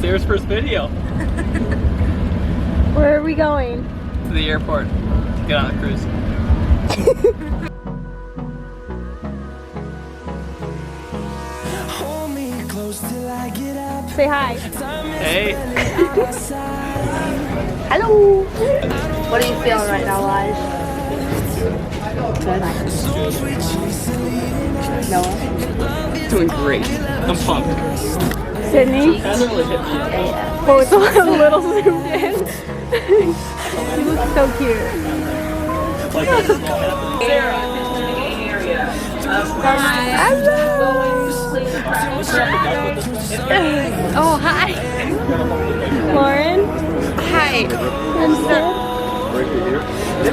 Sarah's first video. Where are we going? To the airport to get on a cruise. Say hi. Hey. Hello. What are you feeling right now, Lij? Good. Noah? Doing great. I'm pumped. Sydney? Hasn't really hit me yet. Oh, it's a little zoomed in. You look so cute. Sarah. Oh, hi. Lauren? Hi. I'm Sid.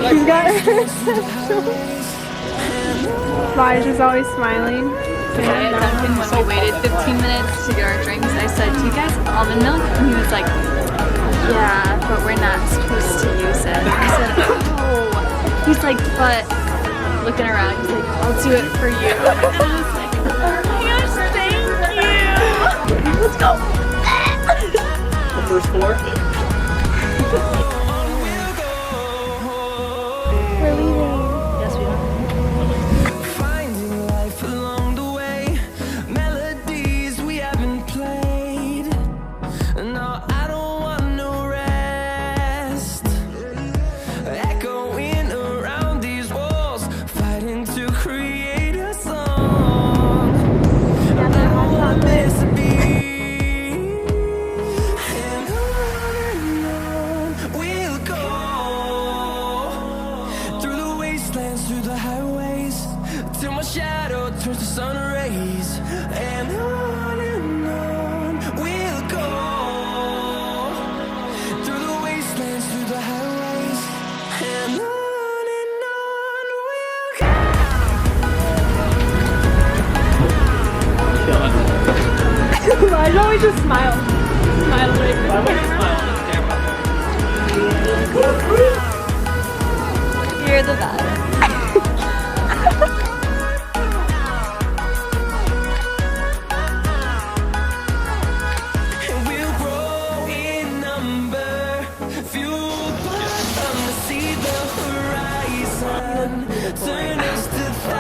She's got her Lij is always smiling. Duncan, so we waited 15 minutes to get our drinks. I said, do you guys have almond milk? And he was like, yeah, but we're not supposed to use it. I said, oh. He's like, but looking around, he's like, I'll do it for you. And I was like, oh my gosh, thank you. Let's go. The first floor. We're leaving. Yes, we are. Through the highways till my shadow turns to sun rays, and on we'll go through the wastelands, through the highways, and on we'll go. Lij always just smiles. Smile away from I the want to camera. smile on camera. You're the best.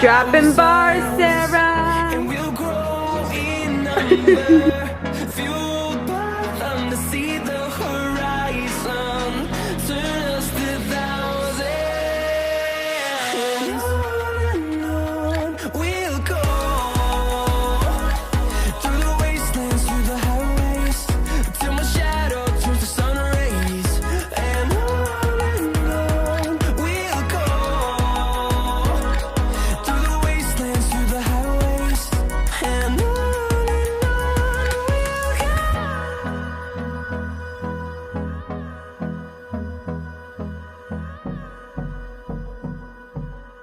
Dropping bars, Sarah. And we'll grow in number, fueled by them to see the horizon, turn us to thousands. And on we'll go through the wastelands, through the highways, till my shadow turns to sun rays. And on we'll go through the wastelands, through the highways, and on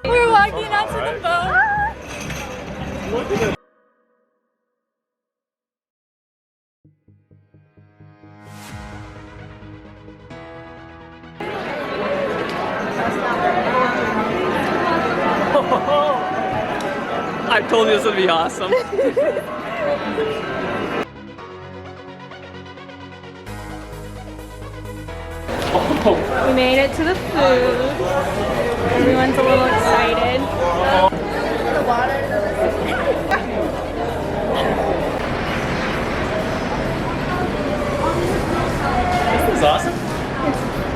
We're walking out to the boat. I told you this would be awesome. Oh. We made it to the food. Everyone's a little excited. This is awesome.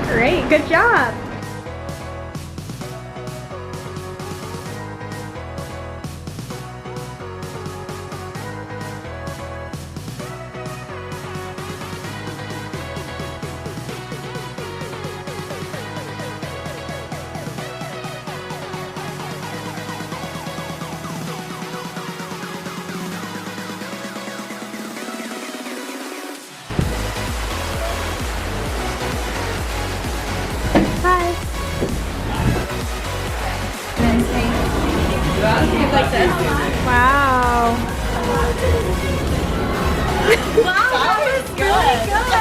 Great, good job. Hi. Like this. Wow. Wow, that was really good.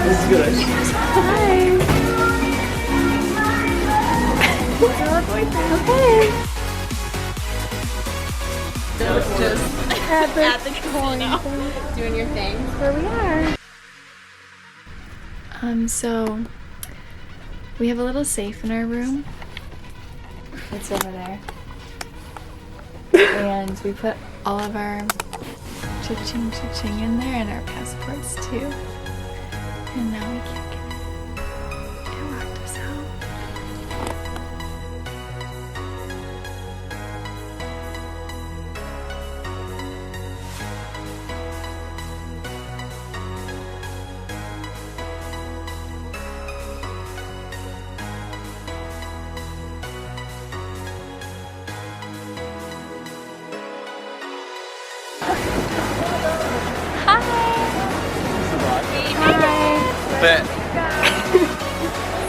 This is good. Hi. Okay. Just at the casino. Doing your thing. Where we are. So we have a little safe in our room. It's over there. And we put all of our cha-ching in there and our passports too. And now we can't get in. It locked us out. Bet.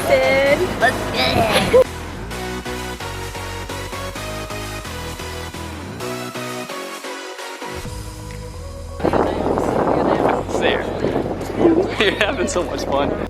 Sid. There. You're having so much fun.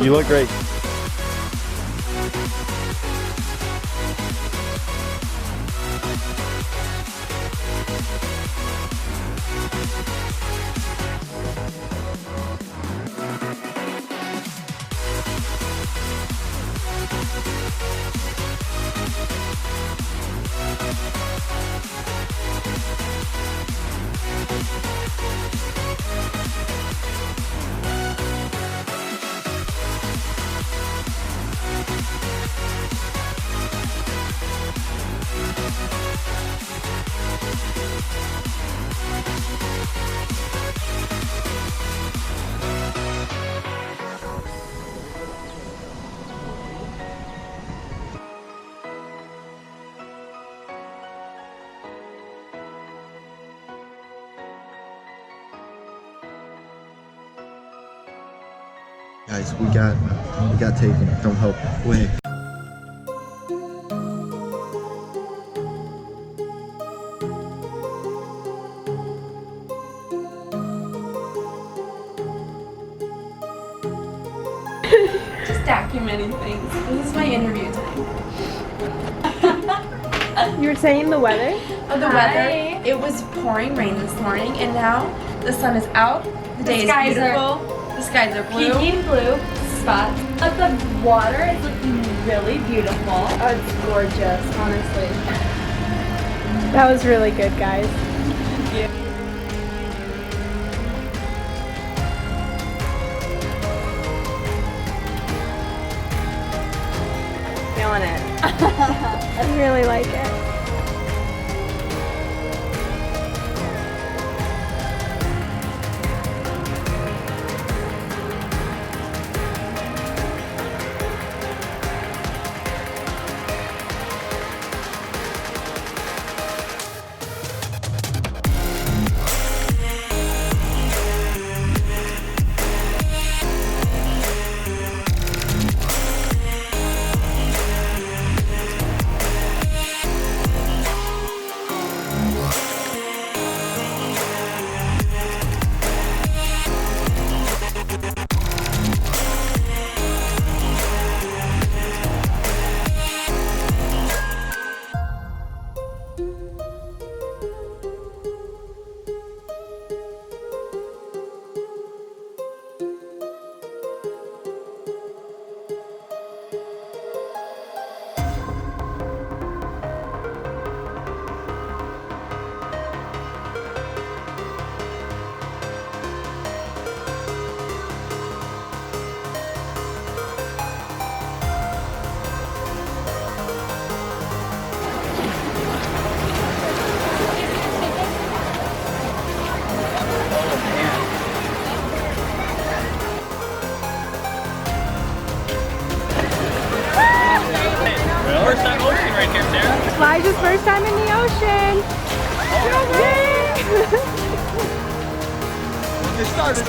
You look great. Guys, we got taken. Don't help. Wait. Just documenting things. This is my interview time. You were saying the weather? Oh, the weather. It was pouring rain this morning, and now the sun is out. The day is beautiful. The skies are blue. Peaky blue spots. But the water is looking really beautiful. Oh, it's gorgeous, honestly. That was really good, guys. Feeling it. I really like it. Elijah's first time in the ocean. It started.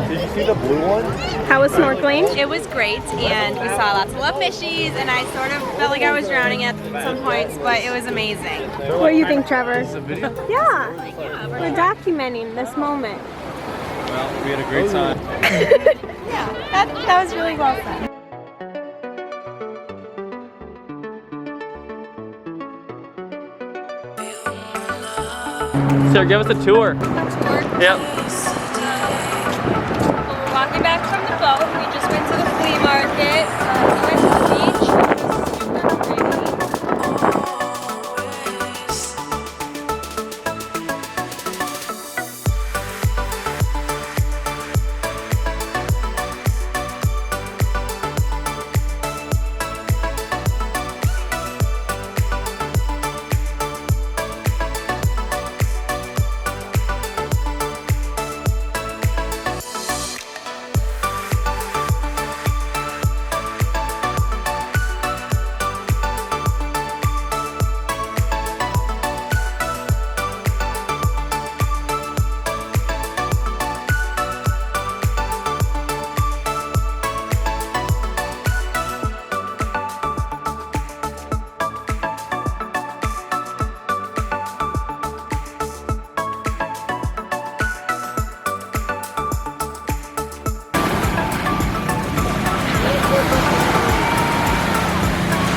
Did you see the blue one? How was snorkeling? It was great, and we saw lots of little fishies, and I sort of felt like I was drowning at some points, but it was amazing. What do you think, Trevor? Yeah, we're documenting this moment. Well, we had a great time. Yeah, that was really well said. Sarah, give us a tour. Yep. We're walking back from the boat. We just went to the flea market. We went to the beach. It was super pretty.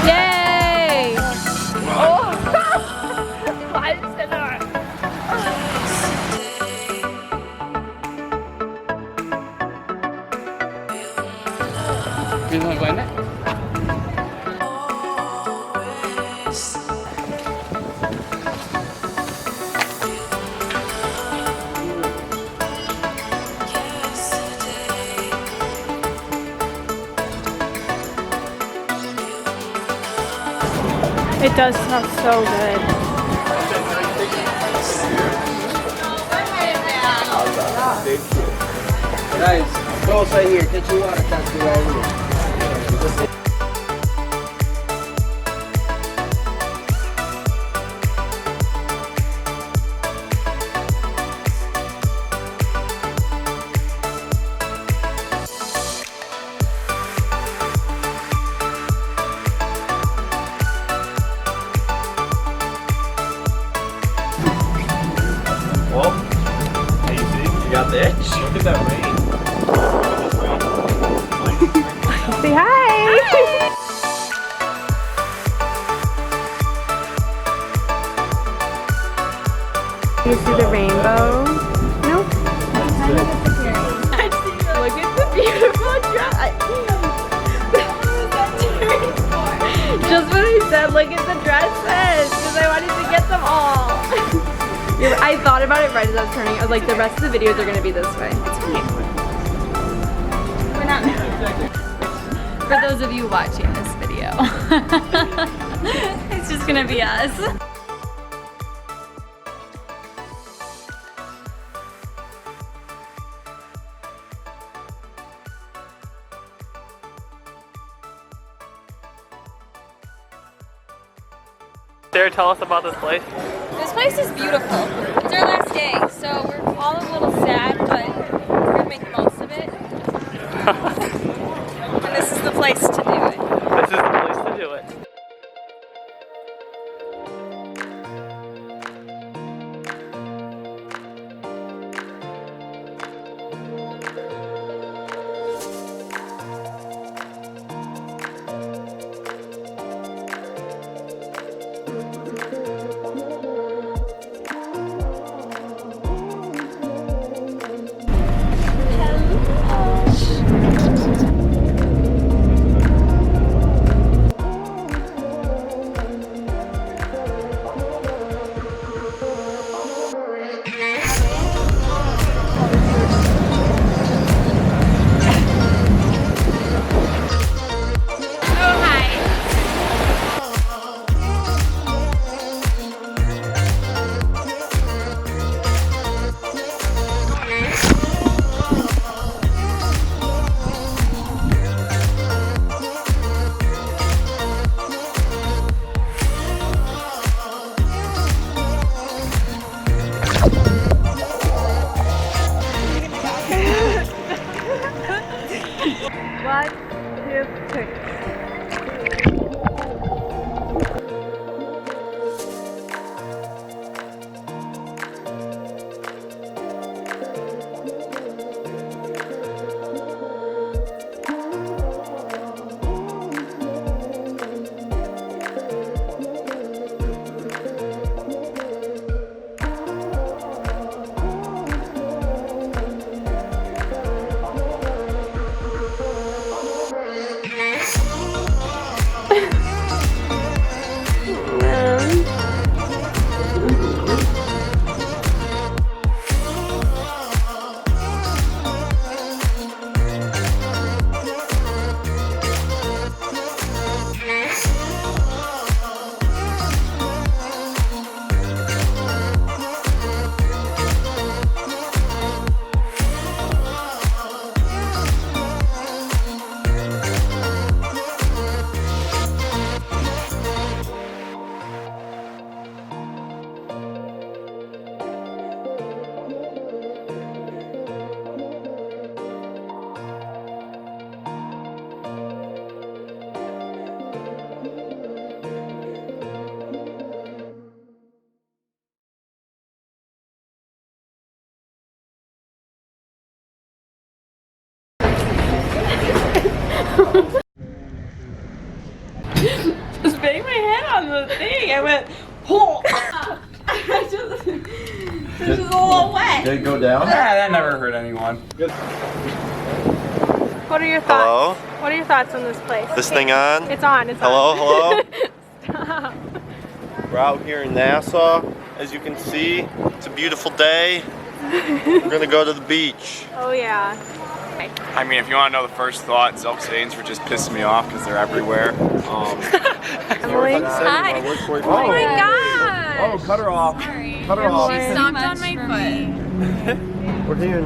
Yay! ¿Vienes a buena? It does smell so good. Guys, close right here. Get your water tattoo right here. Well, hey, you see? You got the itch? Look at that rain. Say hi! You see the rainbow? Nope. Look at the beautiful dress. Just what I said, look at the dresses, because I wanted to get them all. I thought about it right as I was turning. I was like, the rest of the videos are going to be this way. It's fine. We're not mad. For those of you watching this video, it's just gonna be us. Sarah, tell us about this place. This place is beautiful. It's our last day, so we're all a little sad, but we're gonna make the most of it. And this is the place to do it. This is the place to do it. 1, 2, 3. Just banged my head on the thing. I went, oh! This is a little wet. Did it go down? Yeah, that never hurt anyone. What are your Hello? thoughts? What are your thoughts on this place? This thing on? It's on. It's Hello, on. hello? Stop. We're out here in Nassau. As you can see, it's a beautiful day. We're gonna go to the beach. Oh yeah. I mean, if you want to know the first thought, self-stains were just pissing me off because they're everywhere. Emily. Hi. Oh my God. Oh, cut her off. Sorry. Cut her off. She stomped on my foot. We're here in